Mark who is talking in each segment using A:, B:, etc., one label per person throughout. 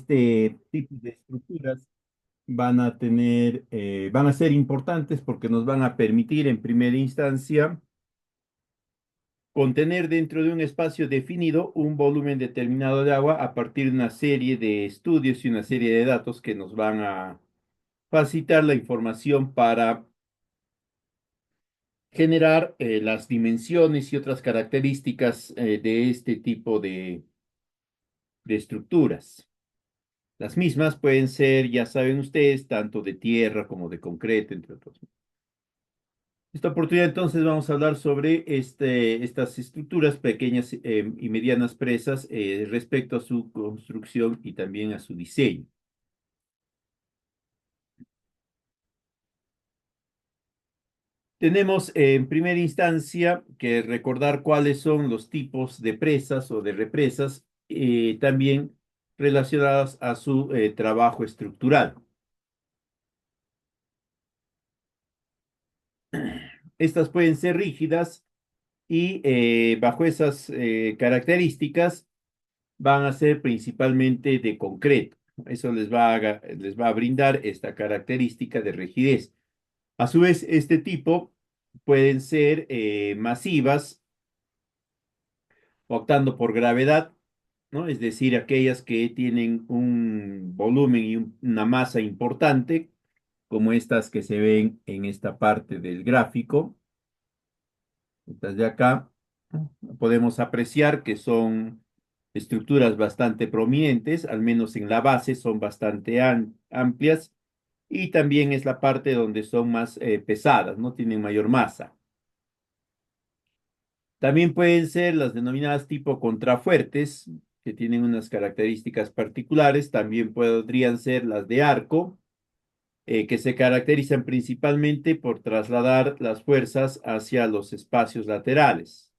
A: este tipo de estructuras van a ser importantes porque nos van a permitir en primera instancia contener dentro de un espacio definido un volumen determinado de agua a partir de una serie de estudios y una serie de datos que nos van a facilitar la información para generar las dimensiones y otras características de este tipo de estructuras. Las mismas pueden ser, ya saben ustedes, tanto de tierra como de concreto, entre otros. Esta oportunidad entonces vamos a hablar sobre estas estructuras pequeñas y medianas presas respecto a su construcción y también a su diseño. Tenemos en primera instancia que recordar cuáles son los tipos de presas o de represas, también relacionadas a su trabajo estructural. Estas pueden ser rígidas y bajo esas características van a ser principalmente de concreto. Eso les va a brindar esta característica de rigidez. A su vez, este tipo pueden ser masivas, optando por gravedad, ¿no? Es decir, aquellas que tienen un volumen y una masa importante, como estas que se ven en esta parte del gráfico. Estas de acá, podemos apreciar que son estructuras bastante prominentes, al menos en la base son bastante amplias y también es la parte donde son más pesadas, no tienen mayor masa. También pueden ser las denominadas tipo contrafuertes, que tienen unas características particulares. También podrían ser las de arco, que se caracterizan principalmente por trasladar las fuerzas hacia los espacios laterales.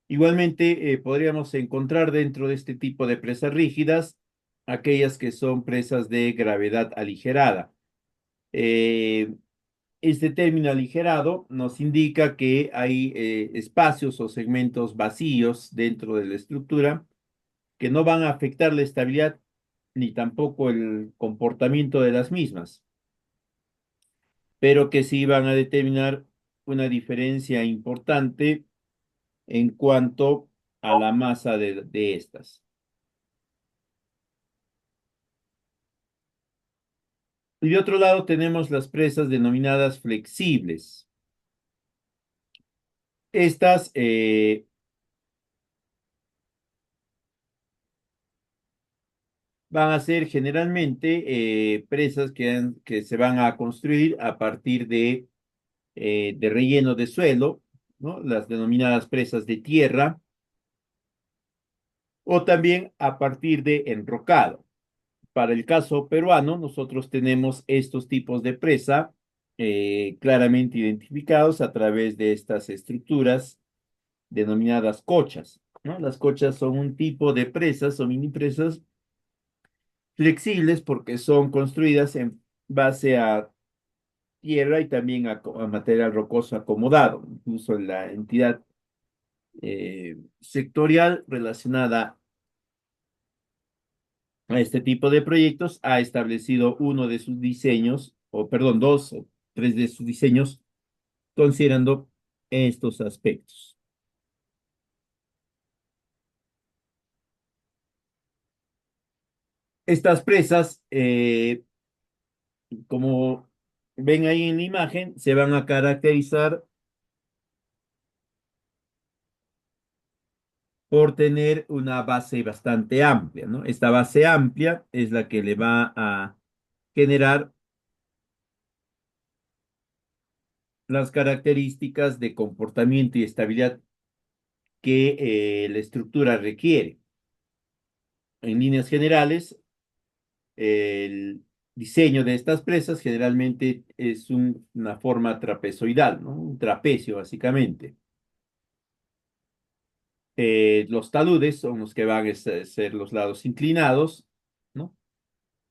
A: Igualmente, podríamos encontrar dentro de este tipo de presas rígidas aquellas que son presas de gravedad aligerada. Eh, Este término aligerado nos indica que hay espacios o segmentos vacíos dentro de la estructura que no van a afectar la estabilidad ni tampoco el comportamiento de las mismas, pero que sí van a determinar una diferencia importante en cuanto a la masa de estas. Y de otro lado tenemos las presas denominadas flexibles. Estas van a ser generalmente presas que se van a construir a partir de relleno de suelo, ¿no? Las denominadas presas de tierra, o también a partir de enrocado. Para el caso peruano, nosotros tenemos estos tipos de presa claramente identificados a través de estas estructuras denominadas cochas, ¿no? Las cochas son un tipo de presas o mini presas flexibles porque son construidas en base a tierra y también a material rocoso acomodado. Incluso la entidad sectorial relacionada a este tipo de proyectos ha establecido uno de sus diseños, o perdón, dos o tres de sus diseños, considerando estos aspectos. Estas presas, como ven ahí en la imagen, se van a caracterizar por tener una base bastante amplia, ¿no? Esta base amplia es la que le va a generar las características de comportamiento y estabilidad que la estructura requiere. En líneas generales, el diseño de estas presas generalmente es una forma trapezoidal, ¿no? Un trapecio, básicamente. Los taludes son los que van a ser los lados inclinados, ¿no?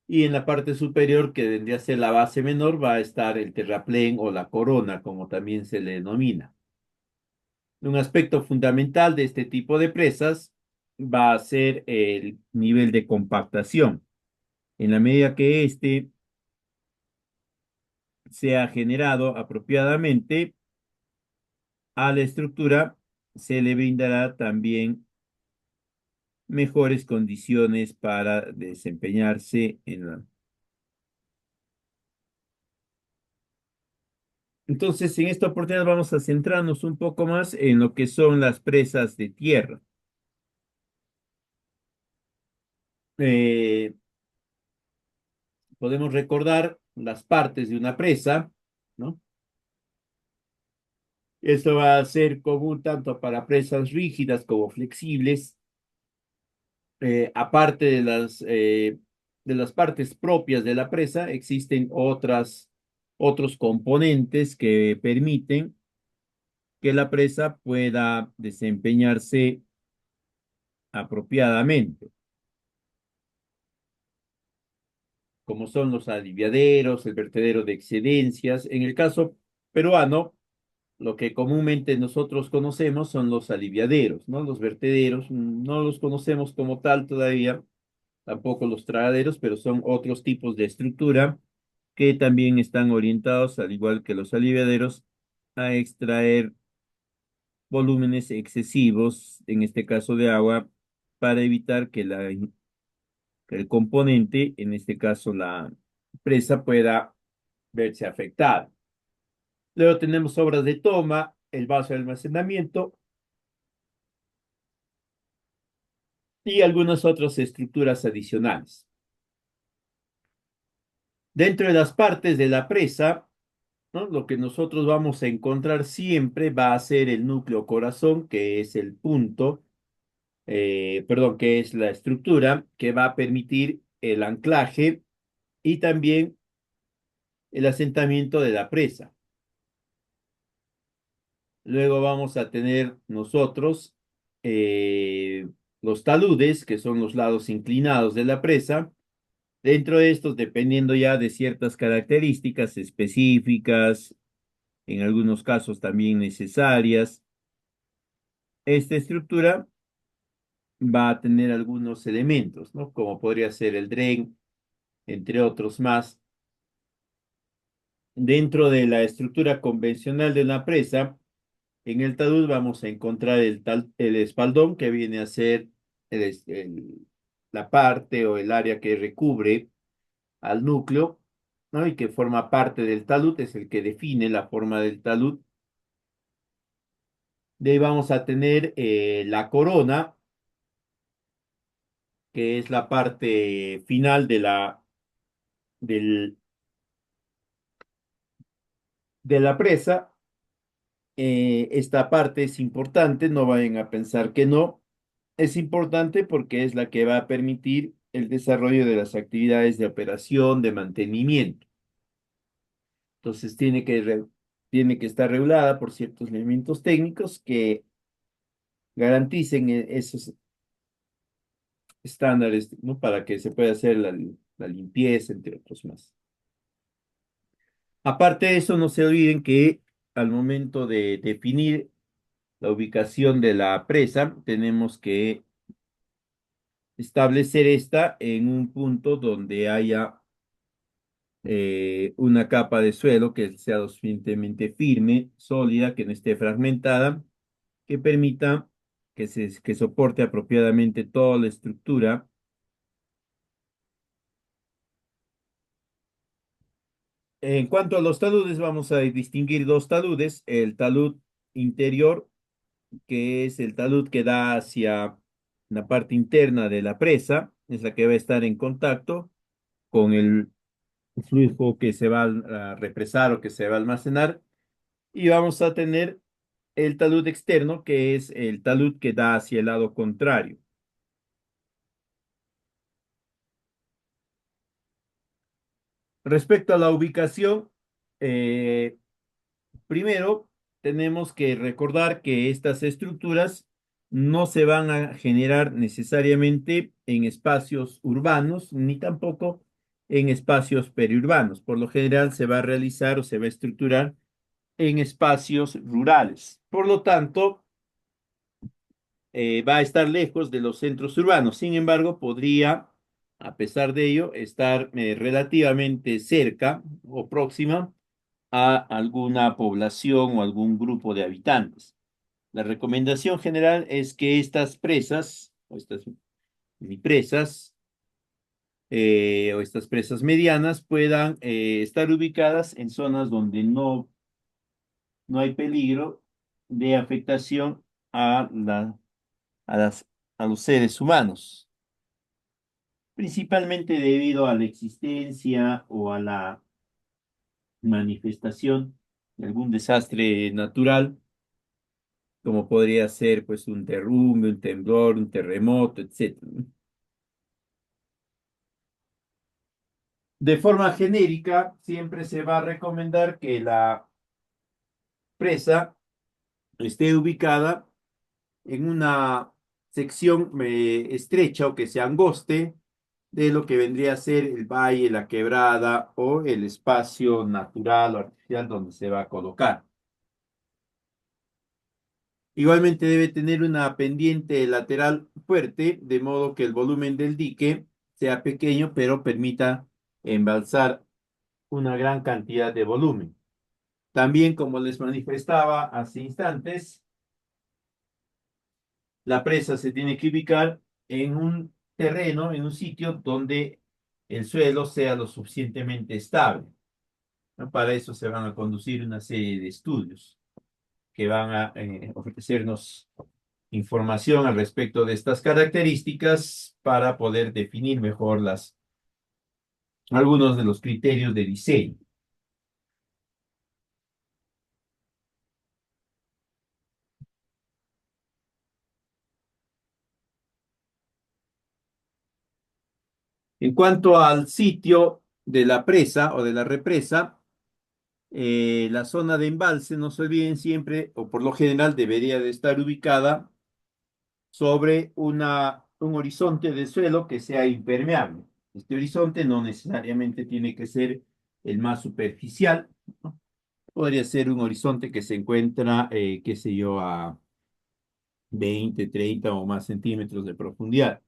A: Y en la parte superior, que vendría a ser la base menor, va a estar el terraplén o la corona, como también se le denomina. Un aspecto fundamental de este tipo de presas va a ser el nivel de compactación. En la medida que éste sea generado apropiadamente a la estructura, se le brindará también mejores condiciones para desempeñarse en la... Entonces, en esta oportunidad vamos a centrarnos un poco más en lo que son las presas de tierra. Eh, Podemos recordar las partes de una presa, ¿no? Esto va a ser común tanto para presas rígidas como flexibles. Aparte de las partes propias de la presa, existen otros componentes que permiten que la presa pueda desempeñarse apropiadamente, como son los aliviaderos, el vertedero de excedencias. En el caso peruano, lo que comúnmente nosotros conocemos son los aliviaderos, ¿no? Los vertederos no los conocemos como tal todavía, tampoco los tragaderos, pero son otros tipos de estructura que también están orientados, al igual que los aliviaderos, a extraer volúmenes excesivos, en este caso de agua, para evitar que el componente, en este caso la presa, pueda verse afectada. Luego tenemos obras de toma, el vaso de almacenamiento y algunas otras estructuras adicionales. Dentro de las partes de la presa, ¿no? Lo que nosotros vamos a encontrar siempre va a ser el núcleo corazón, que es el punto, perdón, que es la estructura que va a permitir el anclaje y también el asentamiento de la presa. Luego vamos a tener nosotros eh, los taludes, que son los lados inclinados de la presa. Dentro de estos, dependiendo ya de ciertas características específicas, en algunos casos también necesarias, esta estructura va a tener algunos elementos, ¿no? Como podría ser el dren, entre otros más. Dentro de la estructura convencional de una presa, en el talud vamos a encontrar el espaldón, que viene a ser la parte o el área que recubre al núcleo, ¿no? Y que forma parte del talud, es el que define la forma del talud. De ahí vamos a tener la corona, que es la parte final del, de la presa. Esta parte es importante, no vayan a pensar que no. Es importante porque es la que va a permitir el desarrollo de las actividades de operación, de mantenimiento. Entonces tiene que estar regulada por ciertos elementos técnicos que garanticen esos estándares, ¿no? Para que se pueda hacer la limpieza, entre otros más. Aparte de eso, no se olviden que al momento de definir la ubicación de la presa, tenemos que establecer esta en un punto donde haya una capa de suelo que sea lo suficientemente firme, sólida, que no esté fragmentada, que permita que soporte apropiadamente toda la estructura. En cuanto a los taludes, vamos a distinguir dos taludes, el talud interior, que es el talud que da hacia la parte interna de la presa, es la que va a estar en contacto con el flujo que se va a represar o que se va a almacenar. Y vamos a tener el talud externo, que es el talud que da hacia el lado contrario. Respecto a la ubicación, eh, primero tenemos que recordar que estas estructuras no se van a generar necesariamente en espacios urbanos ni tampoco en espacios periurbanos. Por lo general se va a realizar o se va a estructurar en espacios rurales. Por lo tanto, va a estar lejos de los centros urbanos. Sin embargo, podría, a pesar de ello, estar relativamente cerca o próxima a alguna población o algún grupo de habitantes. La recomendación general es que estas presas o estas mini presas o estas presas medianas puedan estar ubicadas en zonas donde no hay peligro de afectación a, a, a los seres humanos, principalmente debido a la existencia o a la manifestación de algún desastre natural, como podría ser pues un derrumbe, un temblor, un terremoto, etcétera. De forma genérica, siempre se va a recomendar que la presa esté ubicada en una sección estrecha o que se angoste de lo que vendría a ser el valle, la quebrada o el espacio natural o artificial donde se va a colocar. Igualmente debe tener una pendiente lateral fuerte, de modo que el volumen del dique sea pequeño, pero permita embalsar una gran cantidad de volumen. También, como les manifestaba hace instantes, la presa se tiene que ubicar en un terreno, en un sitio donde el suelo sea lo suficientemente estable, ¿no? Para eso se van a conducir una serie de estudios que van a ofrecernos información al respecto de estas características para poder definir mejor algunos de los criterios de diseño. En cuanto al sitio de la presa o de la represa, la zona de embalse, no se olviden siempre, o por lo general debería de estar ubicada sobre un horizonte de suelo que sea impermeable. Este horizonte no necesariamente tiene que ser el más superficial, ¿no? Podría ser un horizonte que se encuentra, qué sé yo, a 20, 30 o más centímetros de profundidad.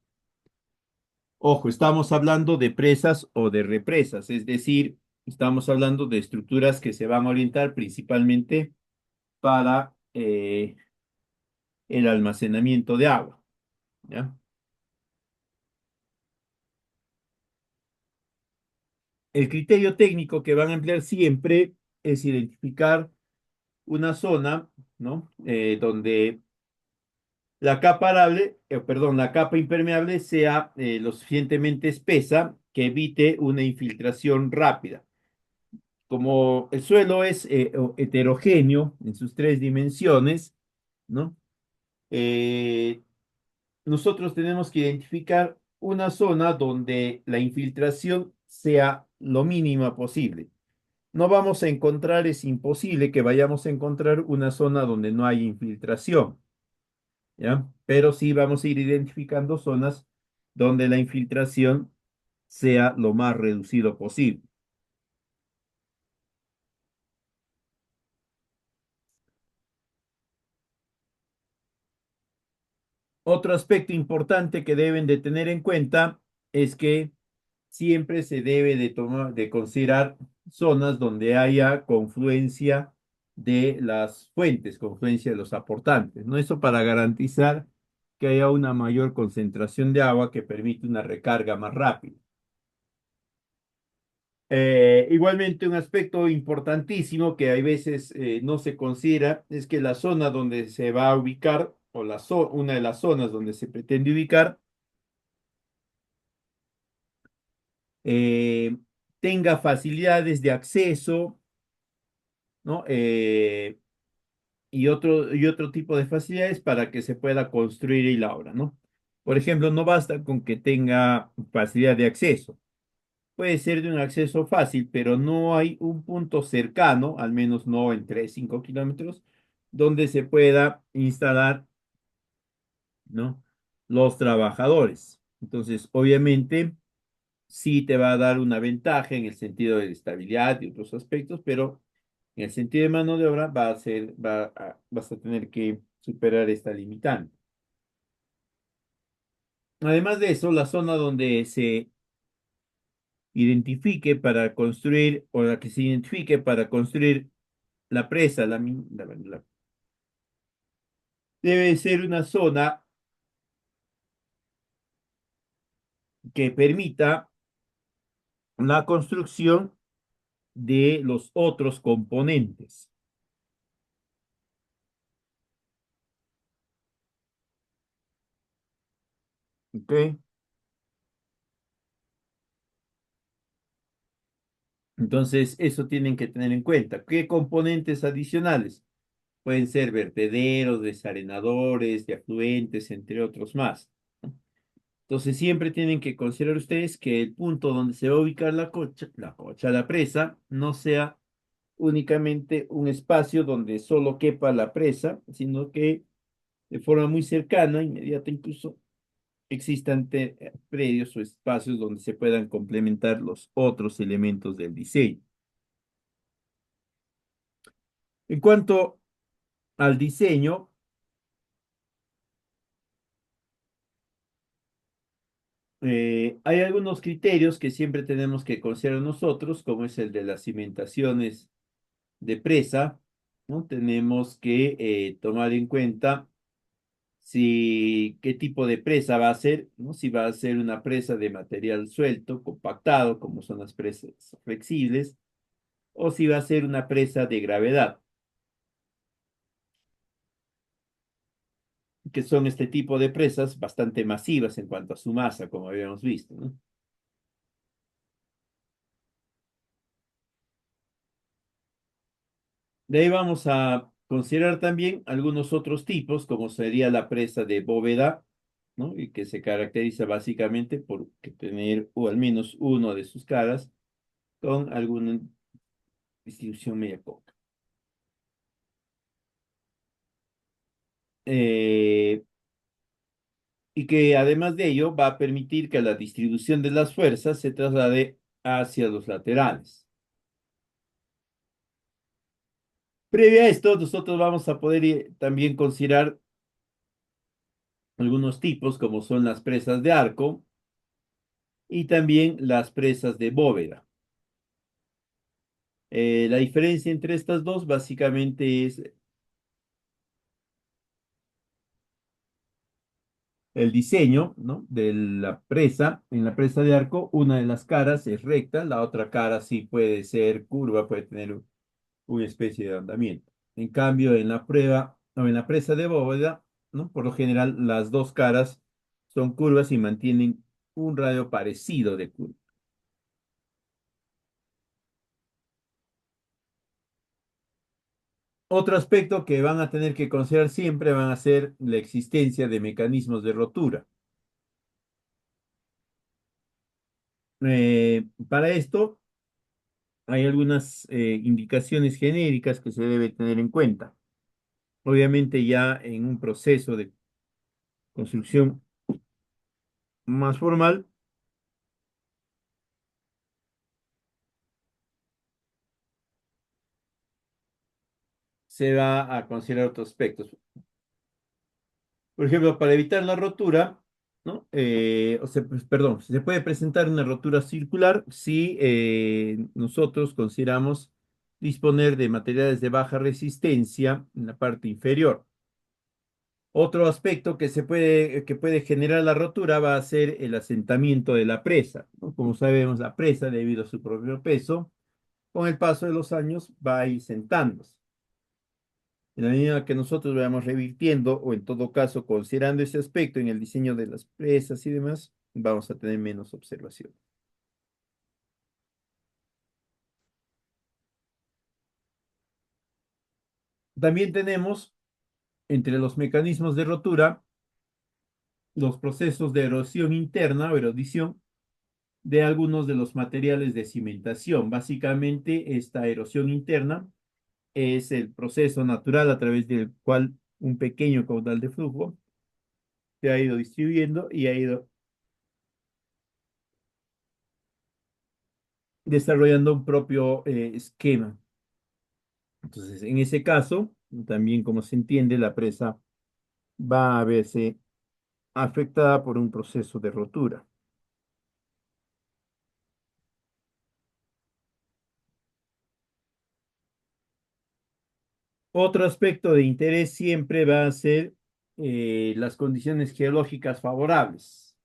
A: Ojo, estamos hablando de presas o de represas, es decir, estamos hablando de estructuras que se van a orientar principalmente para el almacenamiento de agua, ¿ya? El criterio técnico que van a emplear siempre es identificar una zona, ¿no? Donde la capa arable, perdón, la capa impermeable sea lo suficientemente espesa que evite una infiltración rápida. Como el suelo es heterogéneo en sus tres dimensiones, ¿no? Eh, nosotros tenemos que identificar una zona donde la infiltración sea lo mínima posible. No vamos a encontrar, es imposible que vayamos a encontrar una zona donde no hay infiltración, ¿ya? Pero sí vamos a ir identificando zonas donde la infiltración sea lo más reducido posible. Otro aspecto importante que deben de tener en cuenta es que siempre se debe de tomar, de considerar zonas donde haya confluencia de las fuentes, confluencia de los aportantes, ¿no? Eso para garantizar que haya una mayor concentración de agua que permite una recarga más rápida. Igualmente, un aspecto importantísimo que hay veces no se considera es que la zona donde se va a ubicar, o una de las zonas donde se pretende ubicar, eh, tenga facilidades de acceso, ¿no? Y otro tipo de facilidades para que se pueda construir la obra, ¿no? Por ejemplo, no basta con que tenga facilidad de acceso. Puede ser de un acceso fácil, pero no hay un punto cercano, al menos no en 3 5 kilómetros, donde se pueda instalar, ¿no? Los trabajadores. Entonces, obviamente, sí te va a dar una ventaja en el sentido de estabilidad y otros aspectos, pero en el sentido de mano de obra vas a tener que superar esta limitante. Además de eso, la zona donde se identifique para construir o la que se identifique para construir la presa, debe ser una zona que permita la construcción de los otros componentes. ¿Ok? Entonces, eso tienen que tener en cuenta. ¿Qué componentes adicionales? Pueden ser vertederos, desarenadores, de afluentes, entre otros más. Entonces, siempre tienen que considerar ustedes que el punto donde se va a ubicar la presa, no sea únicamente un espacio donde solo quepa la presa, sino que de forma muy cercana, inmediata incluso, existan predios o espacios donde se puedan complementar los otros elementos del diseño. En cuanto al diseño, hay algunos criterios que siempre tenemos que considerar nosotros, como es el de las cimentaciones de presa, ¿no? Tenemos que tomar en cuenta si qué tipo de presa va a ser, ¿no? Si va a ser una presa de material suelto, compactado, como son las presas flexibles, o si va a ser una presa de gravedad, que son este tipo de presas bastante masivas en cuanto a su masa, como habíamos visto, ¿no? De ahí vamos a considerar también algunos otros tipos, como sería la presa de bóveda, ¿no? Y que se caracteriza básicamente por tener o al menos uno de sus caras con alguna distribución media poca. Eh, y que además de ello va a permitir que la distribución de las fuerzas se traslade hacia los laterales. Previo a esto, nosotros vamos a poder también considerar algunos tipos, como son las presas de arco y también las presas de bóveda. La diferencia entre estas dos básicamente es el diseño, ¿no? De la presa. En la presa de arco, una de las caras es recta, la otra cara sí puede ser curva, puede tener una especie de andamiento. En cambio, en la prueba o en la presa de bóveda, ¿no? Por lo general, las dos caras son curvas y mantienen un radio parecido de curva. Otro aspecto que van a tener que considerar siempre van a ser la existencia de mecanismos de rotura. Para esto hay algunas indicaciones genéricas que se debe tener en cuenta. Obviamente ya en un proceso de construcción más formal se va a considerar otros aspectos. Por ejemplo, para evitar la rotura, ¿no? O sea, pues, perdón, se puede presentar una rotura circular si nosotros consideramos disponer de materiales de baja resistencia en la parte inferior. Otro aspecto que puede generar la rotura va a ser el asentamiento de la presa, ¿no? Como sabemos, la presa, debido a su propio peso, con el paso de los años va a ir sentándose. En la medida que nosotros vayamos revirtiendo, o en todo caso considerando ese aspecto en el diseño de las presas y demás, vamos a tener menos observación. También tenemos entre los mecanismos de rotura los procesos de erosión interna o erudición de algunos de los materiales de cimentación. Básicamente, esta erosión interna es el proceso natural a través del cual un pequeño caudal de flujo se ha ido distribuyendo y ha ido desarrollando un propio esquema. Entonces, en ese caso, también como se entiende, la presa va a verse afectada por un proceso de rotura. Otro aspecto de interés siempre va a ser las condiciones geológicas favorables.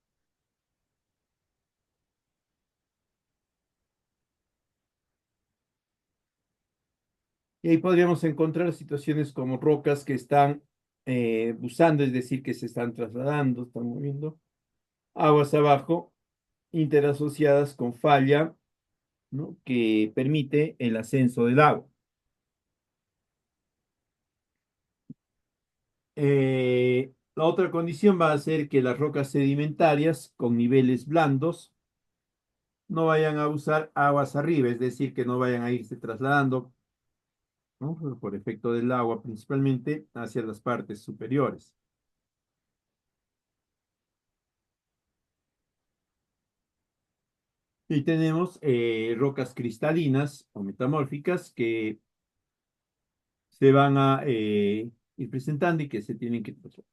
A: Y ahí podríamos encontrar situaciones como rocas que están busando, es decir, que se están trasladando, están moviendo aguas abajo, interasociadas con falla, ¿no? Que permite el ascenso del agua. La otra condición va a ser que las rocas sedimentarias con niveles blandos no vayan a usar aguas arriba, es decir, que no vayan a irse trasladando, ¿no? Por efecto del agua principalmente hacia las partes superiores. Y tenemos rocas cristalinas o metamórficas que se van a ir presentando y que se tienen que trasladar.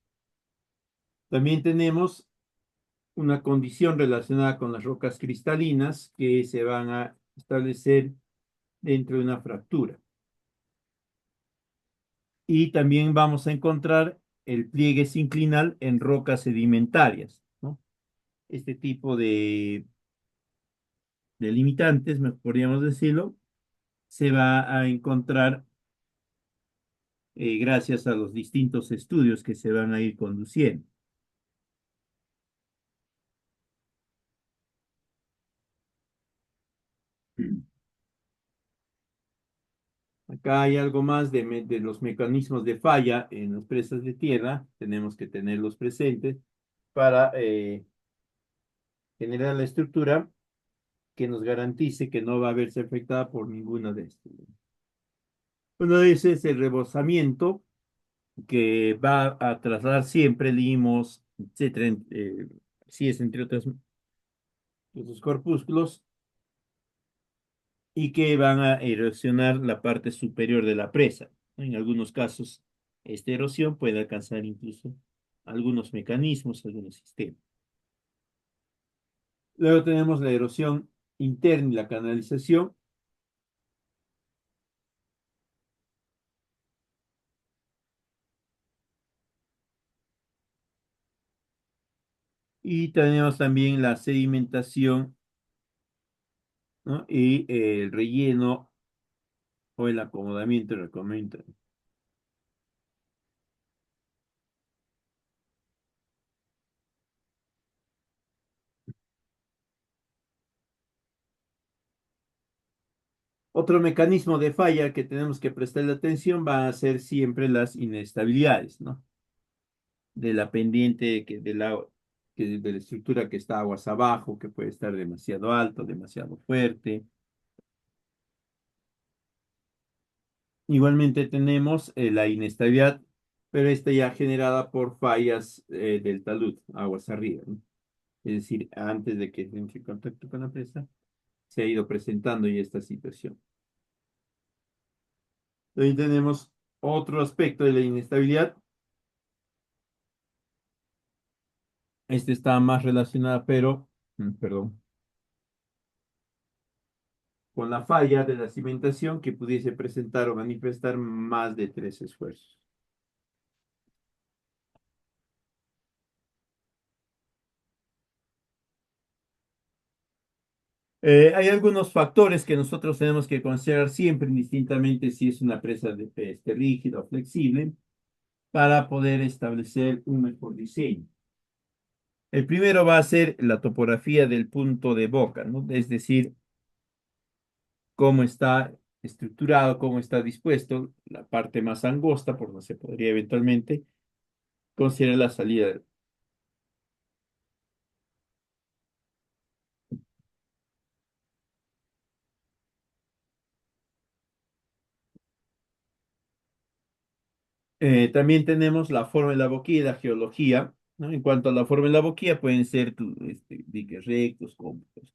A: También tenemos una condición relacionada con las rocas cristalinas que se van a establecer dentro de una fractura. Y también vamos a encontrar el pliegue sinclinal en rocas sedimentarias, ¿no? Este tipo de limitantes, podríamos decirlo, se va a encontrar gracias a los distintos estudios que se van a ir conduciendo. Acá hay algo más de los mecanismos de falla en las presas de tierra, tenemos que tenerlos presentes para generar la estructura que nos garantice que no va a verse afectada por ninguna de estas. Uno de ellos es el rebosamiento, que va a trasladar siempre limos, etcétera, si es entre otros corpúsculos, y que van a erosionar la parte superior de la presa. En algunos casos, esta erosión puede alcanzar incluso algunos mecanismos, algunos sistemas. Luego tenemos la erosión interna y la canalización. Y tenemos también la sedimentación, ¿no? Y el relleno o el acomodamiento y recomendamiento. Otro mecanismo de falla que tenemos que prestarle atención va a ser siempre las inestabilidades, ¿no? De la pendiente, de la estructura que está aguas abajo, que puede estar demasiado alto, demasiado fuerte. Igualmente tenemos la inestabilidad, pero esta ya generada por fallas del talud, aguas arriba, ¿no? Es decir, antes de que entre en contacto con la presa, se ha ido presentando ya esta situación. Ahí tenemos otro aspecto de la inestabilidad. Este está más relacionado, pero, perdón, con la falla de la cimentación que pudiese presentar o manifestar más de tres esfuerzos. Hay algunos factores que nosotros tenemos que considerar siempre, indistintamente si es una presa de este, rígida o flexible, para poder establecer un mejor diseño. El primero va a ser la topografía del punto de boca, ¿no? Es decir, cómo está estructurado, cómo está dispuesto, la parte más angosta, por donde se podría eventualmente considerar la salida. También tenemos la forma de la boquilla y la geología, ¿no? En cuanto a la forma de la boquilla, pueden ser diques rectos, cóncavos.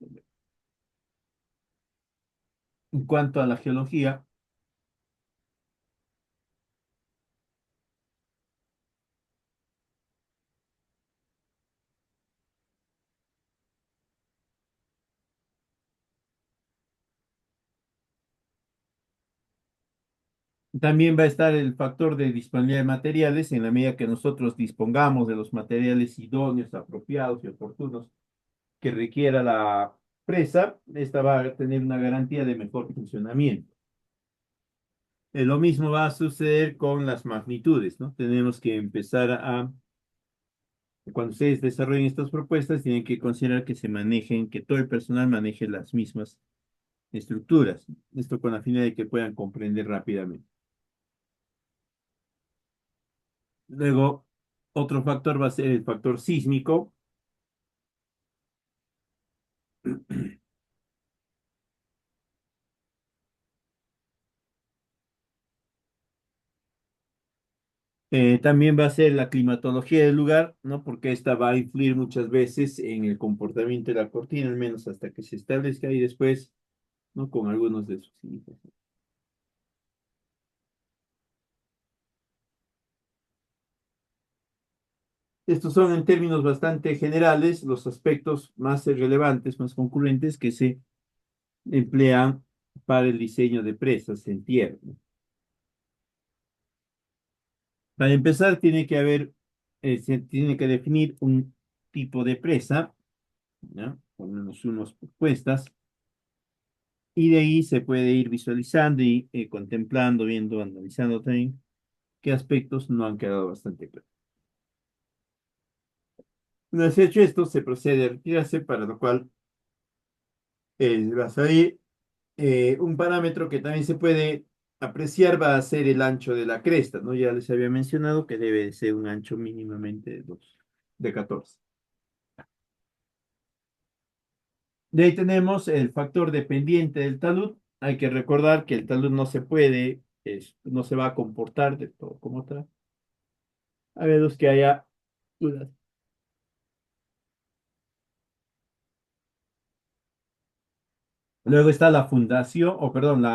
A: En cuanto a la geología, También va a estar el factor de disponibilidad de materiales en la medida que nosotros dispongamos de los materiales idóneos, apropiados y oportunos que requiera la presa. Esta va a tener una garantía de mejor funcionamiento. Lo mismo va a suceder con las magnitudes, ¿no? Tenemos que empezar cuando ustedes desarrollen estas propuestas, tienen que considerar que se manejen, que todo el personal maneje las mismas estructuras. Esto con la finalidad de que puedan comprender rápidamente. Luego, otro factor va a ser el factor sísmico. También va a ser la climatología del lugar, ¿no? Porque esta va a influir muchas veces en el comportamiento de la cortina, al menos hasta que se establezca y después, ¿no? Con algunos de sus hijos. Estos son en términos bastante generales los aspectos más relevantes, más concurrentes que se emplean para el diseño de presas en tierra. Para empezar, se tiene que definir un tipo de presa, ¿ya? Con unas propuestas, y de ahí se puede ir visualizando y contemplando, viendo, analizando también qué aspectos no han quedado bastante claros. Una vez hecho esto, se procede a retirarse, para lo cual va a salir un parámetro que también se puede apreciar, va a ser el ancho de la cresta, ¿no? Ya les había mencionado que debe de ser un ancho mínimamente de 14. De ahí tenemos el factor dependiente del talud. Hay que recordar que el talud no se puede, no se va a comportar de todo como tal, a menos que haya dudas. Luego está la fundación, o perdón,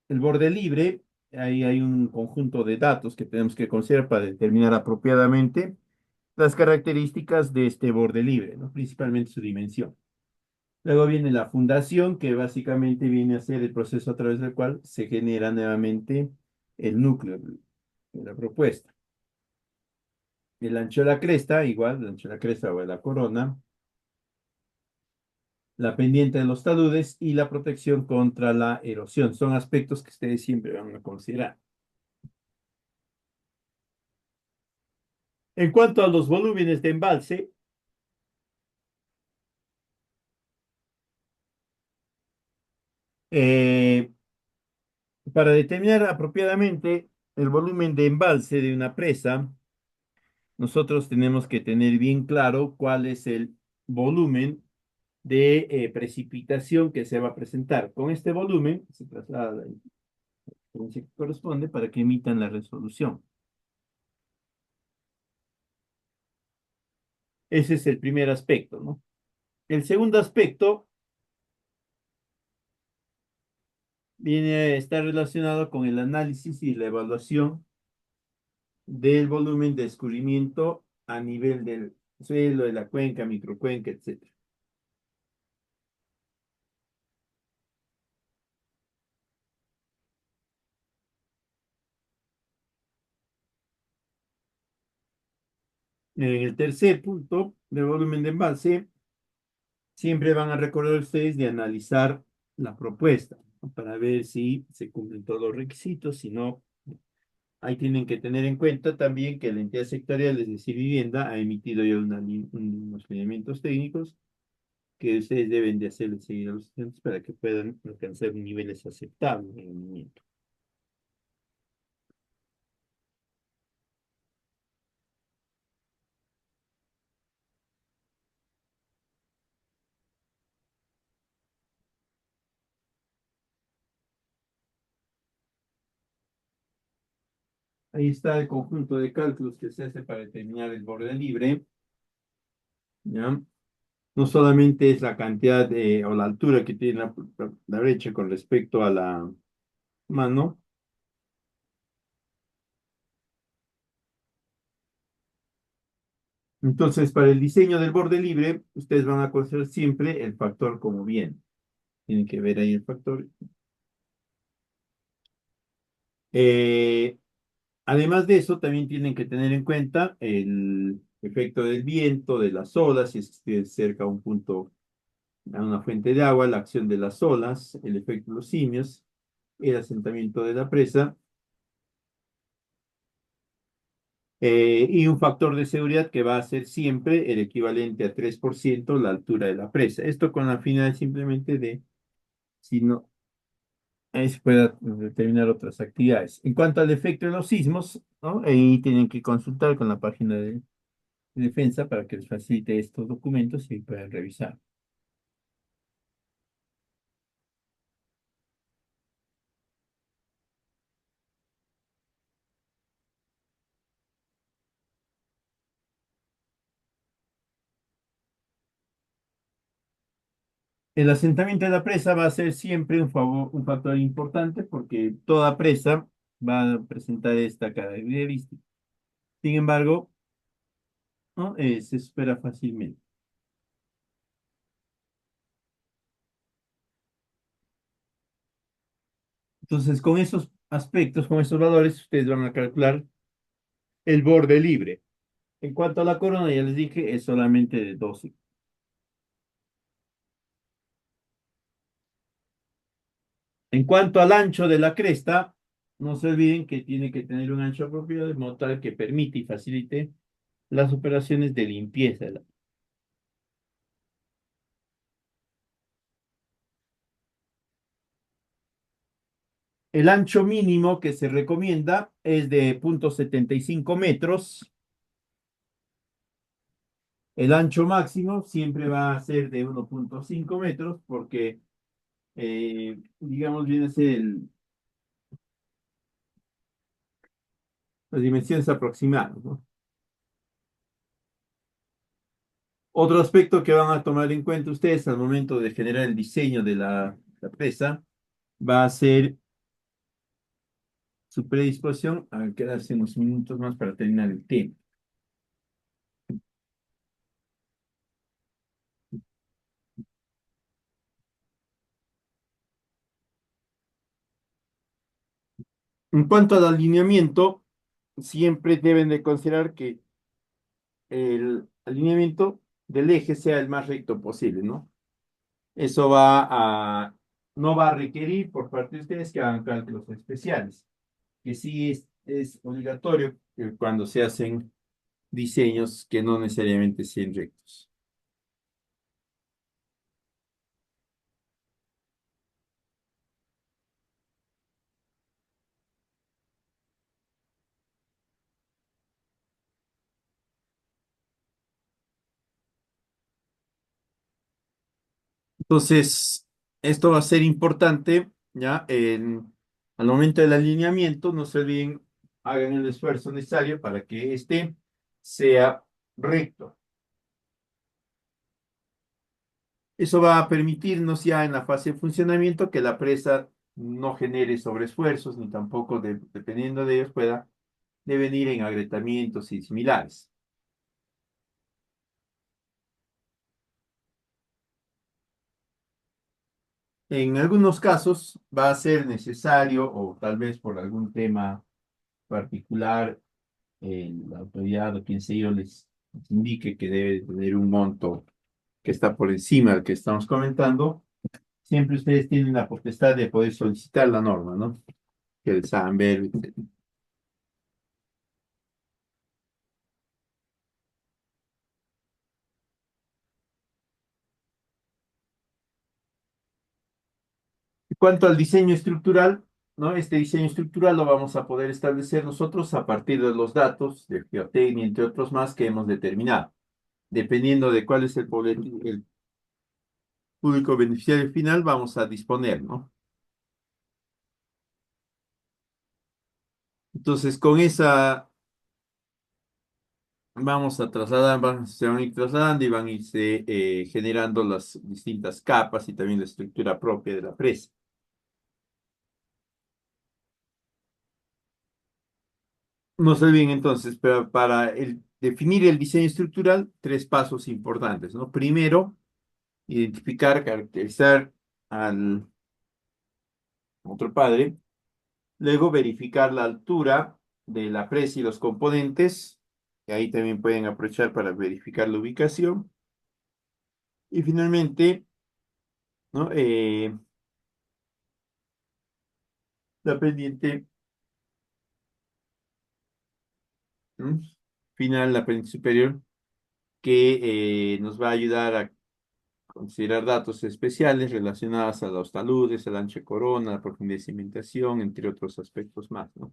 A: el borde libre. Ahí hay un conjunto de datos que tenemos que considerar para determinar apropiadamente las características de este borde libre, ¿no? Principalmente su dimensión. Luego viene la fundación, que básicamente viene a ser el proceso a través del cual se genera nuevamente el núcleo de la propuesta. El ancho de la cresta, igual, el ancho de la cresta o de la corona, la pendiente de los taludes y la protección contra la erosión. Son aspectos que ustedes siempre van a considerar. En cuanto a los volúmenes de embalse, eh, para determinar apropiadamente el volumen de embalse de una presa, nosotros tenemos que tener bien claro cuál es el volumen de precipitación que se va a presentar. Con este volumen se traslada la frecuencia que corresponde para que emitan la resolución. Ese es el primer aspecto, ¿no? El segundo aspecto viene a estar relacionado con el análisis y la evaluación del volumen de escurrimiento a nivel del suelo, de la cuenca, microcuenca, etcétera. En el tercer punto del volumen de embalse, siempre van a recordar ustedes de analizar la propuesta, ¿no? Para ver si se cumplen todos los requisitos, si no, ahí tienen que tener en cuenta también que la entidad sectorial, es decir, vivienda, ha emitido ya unos lineamientos técnicos que ustedes deben de hacerles seguir a los estudiantes para que puedan alcanzar niveles aceptables de rendimiento. Ahí está el conjunto de cálculos que se hace para determinar el borde libre, ¿ya? No solamente es la cantidad o la altura que tiene la brecha con respecto a la mano. Entonces, para el diseño del borde libre, ustedes van a considerar siempre el factor como bien. Tienen que ver ahí el factor. Eh, Además de eso, también tienen que tener en cuenta el efecto del viento, de las olas, si es que esté cerca a un punto, a una fuente de agua, la acción de las olas, el efecto de los simios, el asentamiento de la presa, y un factor de seguridad que va a ser siempre el equivalente a 3% la altura de la presa. Esto con la finalidad simplemente de, si no, se pueda determinar otras actividades. En cuanto al efecto de los sismos, ¿no? Ahí tienen que consultar con la página de defensa para que les facilite estos documentos y puedan revisar. El asentamiento de la presa va a ser siempre un factor importante porque toda presa va a presentar esta característica. Sin embargo, ¿no? Se supera fácilmente. Entonces, con esos aspectos, con esos valores, ustedes van a calcular el borde libre. En cuanto a la corona, ya les dije, es solamente de 12. En cuanto al ancho de la cresta, no se olviden que tiene que tener un ancho apropiado de modo tal que permite y facilite las operaciones de limpieza. El ancho mínimo que se recomienda es de 0,75 metros. El ancho máximo siempre va a ser de 1,5 metros porque, digamos, viene a ser las dimensiones aproximadas, ¿no? Otro aspecto que van a tomar en cuenta ustedes al momento de generar el diseño de la presa va a ser su predisposición a quedarse unos minutos más para terminar el tema. En cuanto al alineamiento, siempre deben de considerar que el alineamiento del eje sea el más recto posible, ¿no? Eso no va a requerir por parte de ustedes que hagan cálculos especiales, que sí es obligatorio que cuando se hacen diseños que no necesariamente sean rectos. Entonces, esto va a ser importante, ¿ya? Al momento del alineamiento, no se olviden, hagan el esfuerzo necesario para que este sea recto. Eso va a permitirnos ya en la fase de funcionamiento que la presa no genere sobreesfuerzos, ni tampoco, dependiendo de ellos, pueda devenir en agrietamientos y similares. En algunos casos va a ser necesario, o tal vez por algún tema particular, la autoridad o quien sea yo les indique que debe tener un monto que está por encima del que estamos comentando. Siempre ustedes tienen la potestad de poder solicitar la norma, ¿no? Que les hagan ver. En cuanto al diseño estructural, ¿no? Este diseño estructural lo vamos a poder establecer nosotros a partir de los datos de geotecnia, entre otros más, que hemos determinado. Dependiendo de cuál es el público beneficiario final, vamos a disponer, ¿no? Entonces, con esa vamos a trasladar, se van a ir trasladando y van a irse generando las distintas capas y también la estructura propia de la presa. No se olviden entonces, pero para definir el diseño estructural, tres pasos importantes, ¿no? Primero, identificar, caracterizar al otro padre. Luego verificar la altura de la presa y los componentes, que ahí también pueden aprovechar para verificar la ubicación. Y finalmente, ¿no? La pendiente, ¿no? Final, la pendiente superior, que nos va a ayudar a considerar datos especiales relacionados a los taludes, al ancho de corona, la profundidad de cimentación, entre otros aspectos más, ¿no?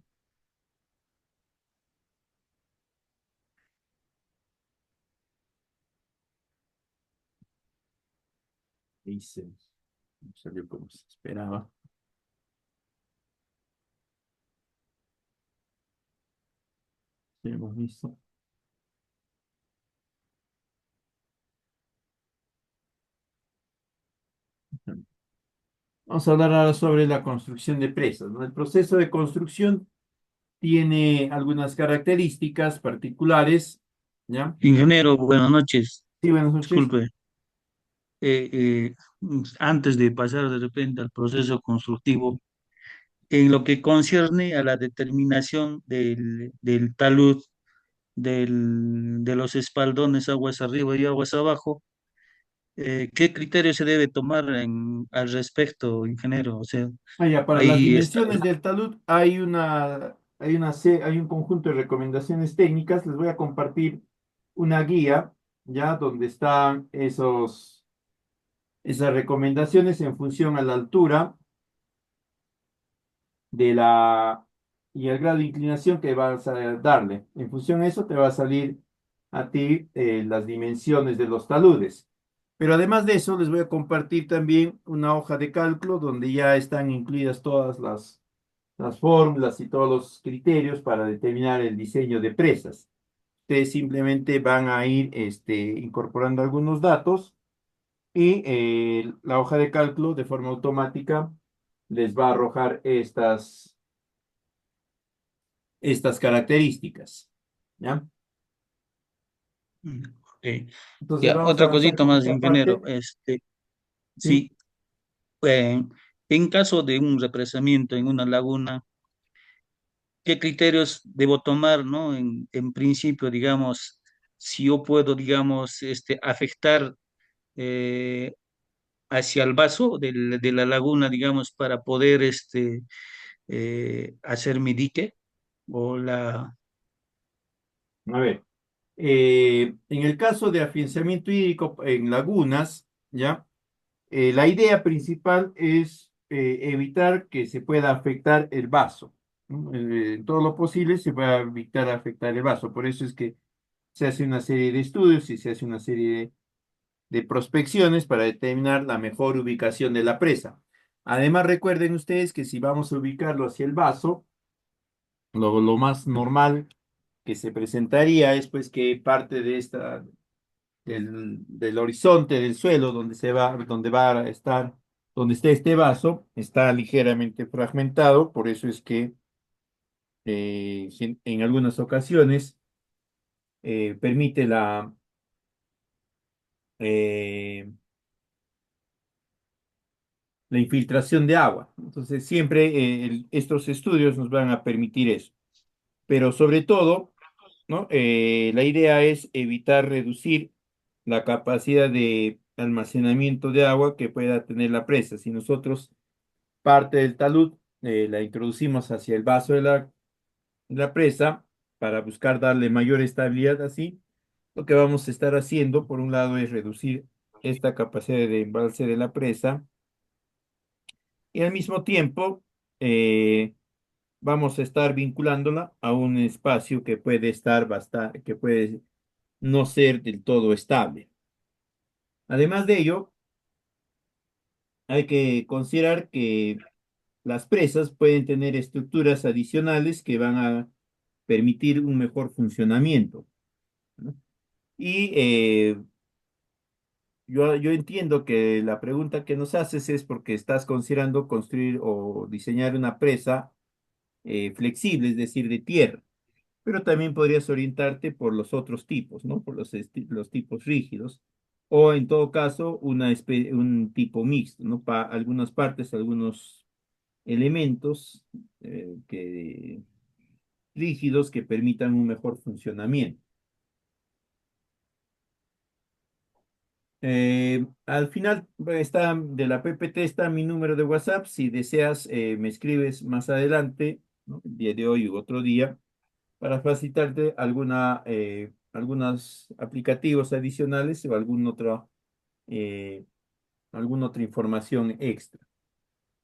A: Y no salió como se esperaba. Ya hemos visto. Vamos a hablar ahora sobre la construcción de presas, ¿no? El proceso de construcción tiene algunas características particulares, ¿ya?
B: Ingeniero, buenas noches.
A: Sí, buenas noches.
B: Disculpe, eh, eh, antes de pasar de repente al proceso constructivo, en lo que concierne a la determinación del talud de los espaldones aguas arriba y aguas abajo, ¿qué criterio se debe tomar al respecto, ingeniero? O sea,
A: Ya, para las
B: ahí está.
A: dimensiones del talud hay un conjunto de recomendaciones técnicas. Les voy a compartir una guía, ya, donde están esas recomendaciones en función a la altura de la y el grado de inclinación que vas a darle. En función a eso te va a salir a ti las dimensiones de los taludes. Pero además de eso, les voy a compartir también una hoja de cálculo donde ya están incluidas todas las fórmulas y todos los criterios para determinar el diseño de presas. Ustedes simplemente van a ir incorporando algunos datos y la hoja de cálculo de forma automática les va a arrojar estas características. ¿Ya?
B: Ok.
A: Entonces
B: Ya,
A: vamos a
B: otra
A: avanzar
B: cosita
A: con
B: más,
A: esta
B: ingeniero.
A: parte. ¿Sí?
B: Sí, eh, en caso de un represamiento en una laguna, ¿qué criterios debo tomar, no? En principio, digamos, si yo puedo, digamos, afectar eh, hacia el vaso de la laguna, digamos, para poder hacer mi dique o la...
A: A ver, en el caso de afianzamiento hídrico en lagunas, ¿ya? La idea principal es evitar que se pueda afectar el vaso, ¿no? En todo lo posible se va a evitar afectar el vaso. Por eso es que se hace una serie de estudios y se hace una serie de prospecciones para determinar la mejor ubicación de la presa. Además, recuerden ustedes que si vamos a ubicarlo hacia el vaso, lo más normal que se presentaría es pues que parte de del horizonte del suelo donde va a estar, donde esté este vaso, está ligeramente fragmentado, por eso es que en algunas ocasiones permite eh, la infiltración de agua. Entonces, siempre estos estudios nos van a permitir eso. Pero sobre todo, ¿no? La idea es evitar reducir la capacidad de almacenamiento de agua que pueda tener la presa. Si nosotros parte del talud la introducimos hacia el vaso de la presa para buscar darle mayor estabilidad así, lo que vamos a estar haciendo, por un lado, es reducir esta capacidad de embalse de la presa y al mismo tiempo vamos a estar vinculándola a un espacio que puede que puede no ser del todo estable. Además de ello, hay que considerar que las presas pueden tener estructuras adicionales que van a permitir un mejor funcionamiento, ¿no? Y yo entiendo que la pregunta que nos haces es porque estás considerando construir o diseñar una presa flexible, es decir, de tierra. Pero también podrías orientarte por los otros tipos, ¿no? Por los tipos rígidos, o en todo caso, un tipo mixto, ¿no? Para algunas partes, algunos elementos rígidos que permitan un mejor funcionamiento. Al final está de la PPT está mi número de WhatsApp. Si deseas, me escribes más adelante, ¿no? El día de hoy u otro día, para facilitarte algunos aplicativos adicionales o eh, alguna otra información extra.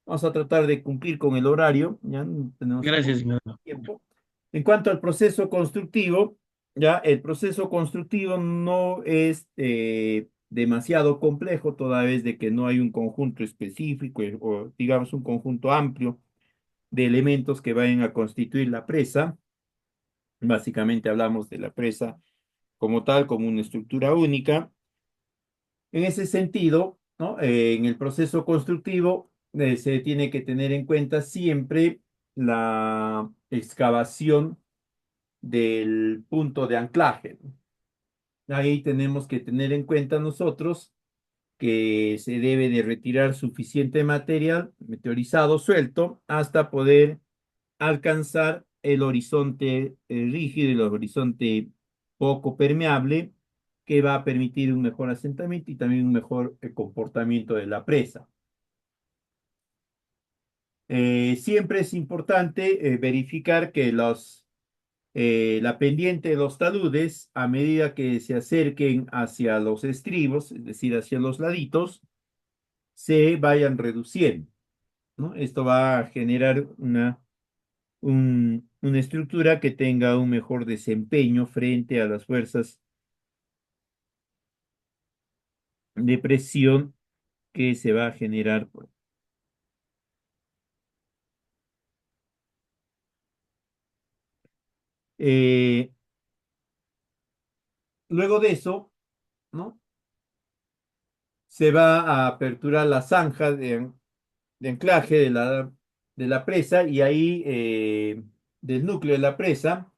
A: Vamos a tratar de cumplir con el horario, ya tenemos un poco
B: Gracias, señor.
A: de tiempo. En cuanto al proceso constructivo, ya el proceso constructivo no es demasiado complejo, toda vez de que no hay un conjunto específico o digamos un conjunto amplio de elementos que vayan a constituir la presa. Básicamente hablamos de la presa como tal, como una estructura única. En ese sentido, ¿no? En el proceso constructivo se tiene que tener en cuenta siempre la excavación del punto de anclaje. Ahí tenemos que tener en cuenta nosotros que se debe de retirar suficiente material meteorizado suelto hasta poder alcanzar el horizonte rígido y el horizonte poco permeable que va a permitir un mejor asentamiento y también un mejor comportamiento de la presa. Siempre es importante verificar que la pendiente de los taludes, a medida que se acerquen hacia los estribos, es decir, hacia los laditos, se vayan reduciendo, ¿no? Esto va a generar una estructura que tenga un mejor desempeño frente a las fuerzas de presión que se va a generar. Eh, Luego de eso, ¿no? Se va a aperturar la zanja de anclaje de la presa y ahí del núcleo de la presa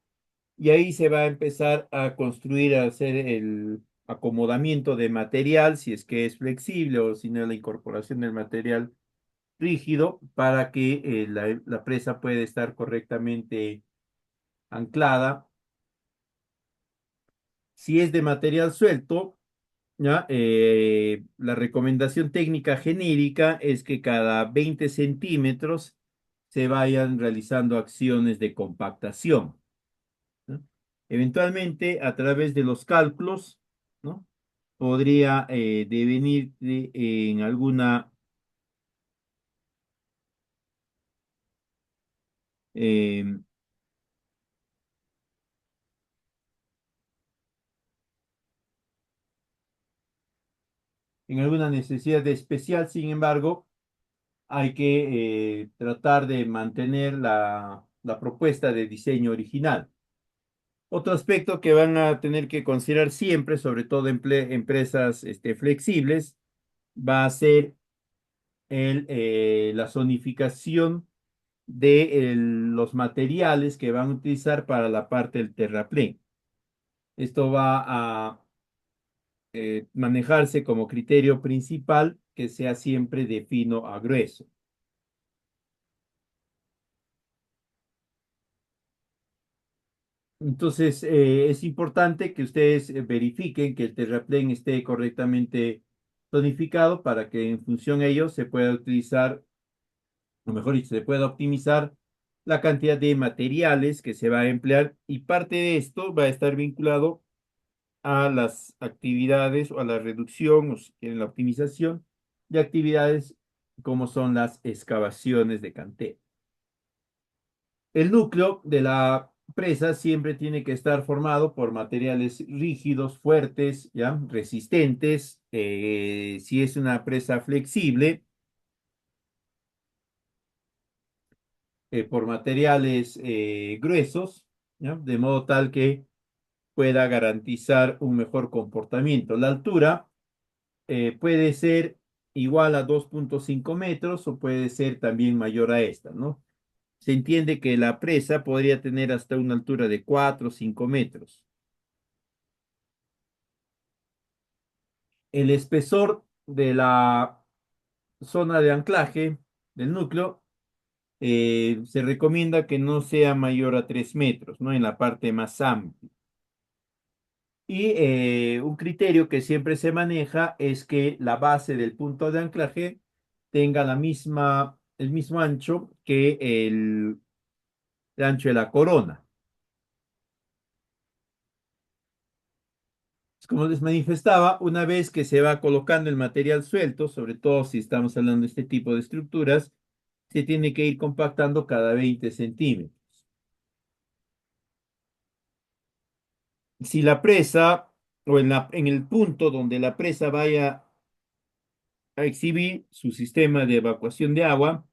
A: y ahí se va a empezar a construir, a hacer el acomodamiento de material, si es que es flexible o si no la incorporación del material rígido para que la presa pueda estar correctamente anclada. Si es de material suelto, ¿ya? La recomendación técnica genérica es que cada 20 centímetros se vayan realizando acciones de compactación, ¿no? Eventualmente, a través de los cálculos, ¿no? Podría devenir en eh, en alguna necesidad especial. Sin embargo, hay que tratar de mantener la propuesta de diseño original. Otro aspecto que van a tener que considerar siempre, sobre todo en empresas flexibles, va a ser la zonificación de los materiales que van a utilizar para la parte del terraplén. Esto va a manejarse como criterio principal que sea siempre de fino a grueso. Entonces, es importante que ustedes verifiquen que el terraplén esté correctamente tonificado para que en función a ello se pueda utilizar, o mejor dicho, se pueda optimizar la cantidad de materiales que se va a emplear y parte de esto va a estar vinculado a las actividades o a la reducción o si quieren la optimización de actividades como son las excavaciones de cantera. El núcleo de la presa siempre tiene que estar formado por materiales rígidos, fuertes, ¿ya? Resistentes. Si es una presa flexible, por materiales gruesos, ¿ya? De modo tal que pueda garantizar un mejor comportamiento. La altura puede ser igual a 2,5 metros o puede ser también mayor a esta, ¿no? Se entiende que la presa podría tener hasta una altura de 4 o 5 metros. El espesor de la zona de anclaje del núcleo Se recomienda que no sea mayor a 3 metros, ¿no? En la parte más amplia. Y un criterio que siempre se maneja es que la base del punto de anclaje tenga el mismo ancho que el ancho de la corona. Como les manifestaba, una vez que se va colocando el material suelto, sobre todo si estamos hablando de este tipo de estructuras, se tiene que ir compactando cada 20 centímetros. Si la presa o en el punto donde la presa vaya a exhibir su sistema de evacuación de agua,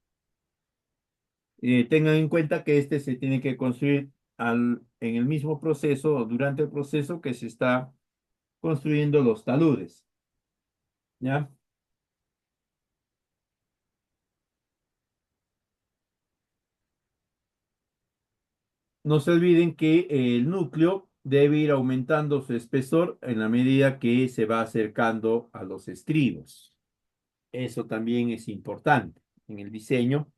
A: tengan en cuenta que este se tiene que construir en el mismo proceso o durante el proceso que se está construyendo los taludes, ¿ya? No se olviden que el núcleo debe ir aumentando su espesor en la medida que se va acercando a los estribos. Eso también es importante. En el diseño,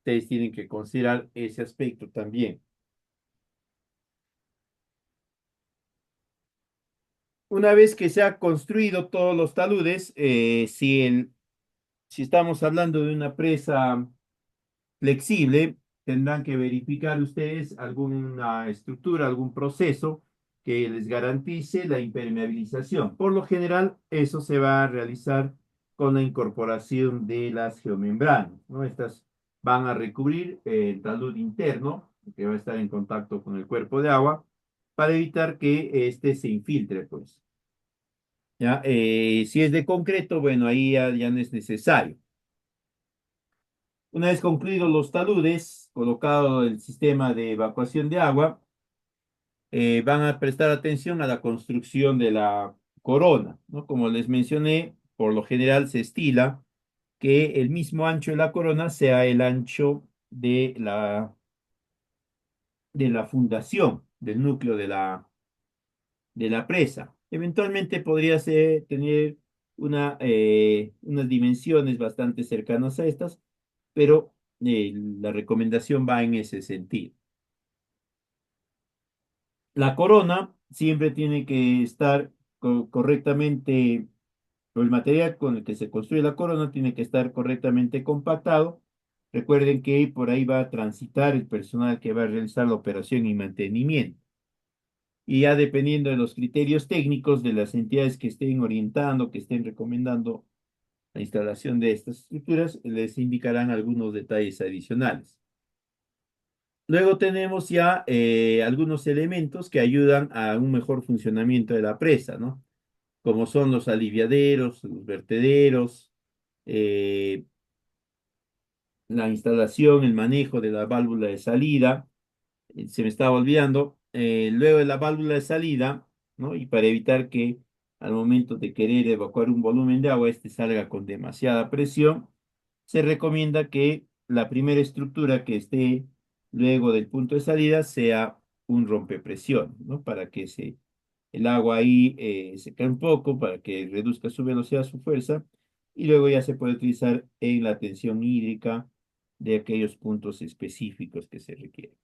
A: ustedes tienen que considerar ese aspecto también. Una vez que se ha construido todos los taludes, si estamos hablando de una presa flexible, tendrán que verificar ustedes alguna estructura, algún proceso que les garantice la impermeabilización. Por lo general, eso se va a realizar con la incorporación de las geomembranas, ¿no? Estas van a recubrir el talud interno, que va a estar en contacto con el cuerpo de agua, para evitar que éste se infiltre, pues. ¿Ya? Si es de concreto, bueno, ahí ya no es necesario. Una vez concluidos los taludes, colocado el sistema de evacuación de agua, van a prestar atención a la construcción de la corona, ¿no? Como les mencioné, por lo general se estila que el mismo ancho de la corona sea el ancho de la fundación, del núcleo de la presa. Eventualmente podría tener unas dimensiones bastante cercanas a estas, pero la recomendación va en ese sentido. La corona siempre tiene que estar correctamente, o el material con el que se construye la corona tiene que estar correctamente compactado. Recuerden que por ahí va a transitar el personal que va a realizar la operación y mantenimiento. Y ya dependiendo de los criterios técnicos de las entidades que estén orientando, que estén recomendando la instalación de estas estructuras, les indicarán algunos detalles adicionales. Luego tenemos ya algunos elementos que ayudan a un mejor funcionamiento de la presa, ¿no? Como son los aliviaderos, los vertederos, eh, la instalación, el manejo de la válvula de salida. Se me estaba olvidando. Luego de la válvula de salida, ¿no? Y para evitar que al momento de querer evacuar un volumen de agua, este salga con demasiada presión, se recomienda que la primera estructura que esté luego del punto de salida sea un rompepresión, ¿no? Para que el agua ahí se cae un poco, para que reduzca su velocidad, su fuerza, y luego ya se puede utilizar en la tensión hídrica de aquellos puntos específicos que se requieren.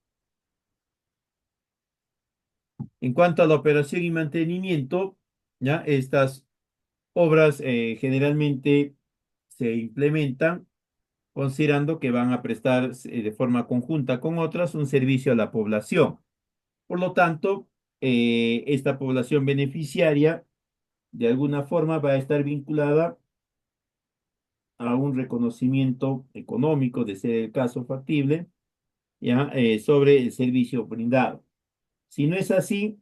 A: En cuanto a la operación y mantenimiento, ya estas obras generalmente se implementan considerando que van a prestar de forma conjunta con otras un servicio a la población. Por lo tanto, esta población beneficiaria de alguna forma va a estar vinculada a un reconocimiento económico, de ser el caso factible, ya sobre el servicio brindado. Si no es así,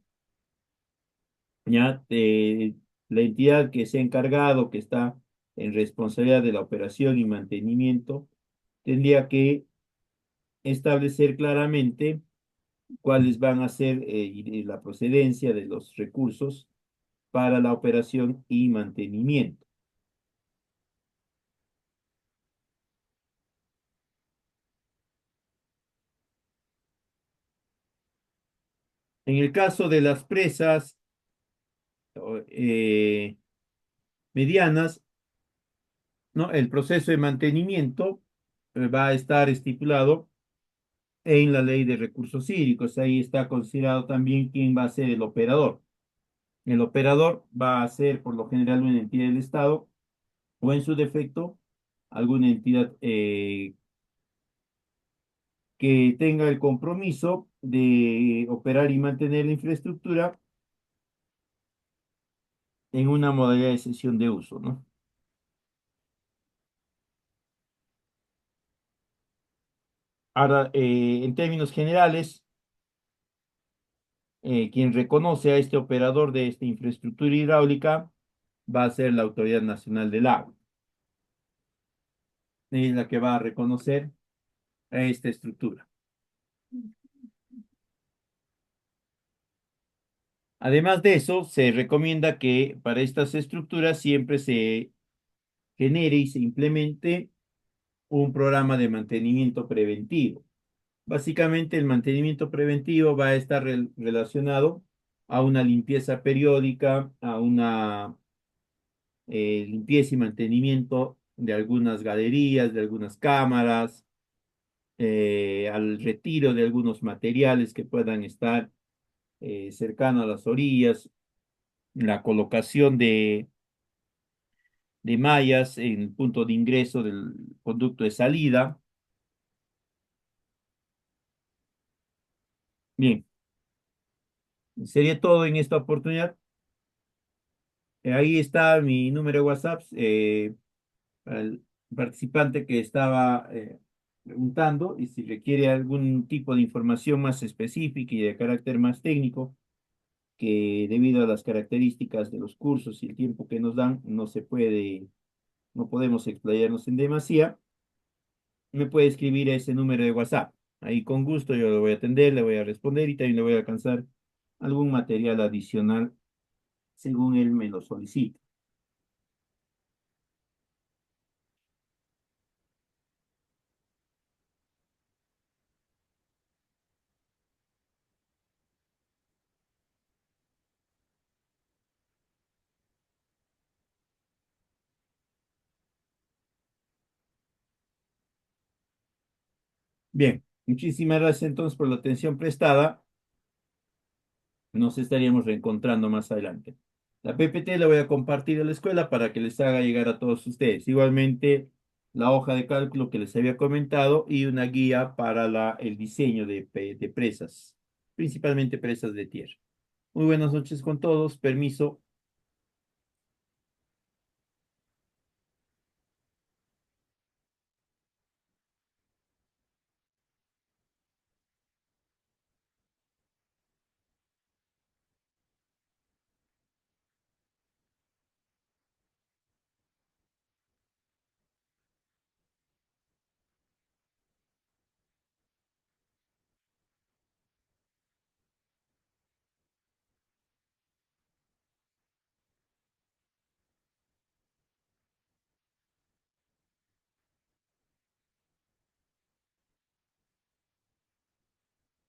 A: ya la entidad que se ha encargado, que está en responsabilidad de la operación y mantenimiento, tendría que establecer claramente cuáles van a ser y la procedencia de los recursos para la operación y mantenimiento. En el caso de las presas eh, medianas, ¿no? El proceso de mantenimiento va a estar estipulado en la ley de recursos hídricos. Ahí está considerado también quién va a ser el operador. El operador va a ser por lo general una entidad del Estado o en su defecto alguna entidad que tenga el compromiso de operar y mantener la infraestructura en una modalidad de cesión de uso, ¿no? Ahora, en términos generales, quien reconoce a este operador de esta infraestructura hidráulica va a ser la Autoridad Nacional del Agua. Es la que va a reconocer a esta estructura. Además de eso, se recomienda que para estas estructuras siempre se genere y se implemente un programa de mantenimiento preventivo. Básicamente, el mantenimiento preventivo va a estar relacionado a una limpieza periódica, a una limpieza y mantenimiento de algunas galerías, de algunas cámaras, al retiro de algunos materiales que puedan estar cercanos a las orillas, la colocación de mallas en el punto de ingreso del conducto de salida. Bien, sería todo en esta oportunidad. Ahí está mi número de WhatsApp para el participante que estaba preguntando y si requiere algún tipo de información más específica y de carácter más técnico, que debido a las características de los cursos y el tiempo que nos dan, no podemos explayarnos en demasía, me puede escribir a ese número de WhatsApp. Ahí con gusto yo lo voy a atender, le voy a responder y también le voy a alcanzar algún material adicional según él me lo solicite. Bien, muchísimas gracias entonces por la atención prestada. Nos estaríamos reencontrando más adelante. La PPT la voy a compartir a la escuela para que les haga llegar a todos ustedes. Igualmente, la hoja de cálculo que les había comentado y una guía para el diseño de presas, principalmente presas de tierra. Muy buenas noches con todos. Permiso.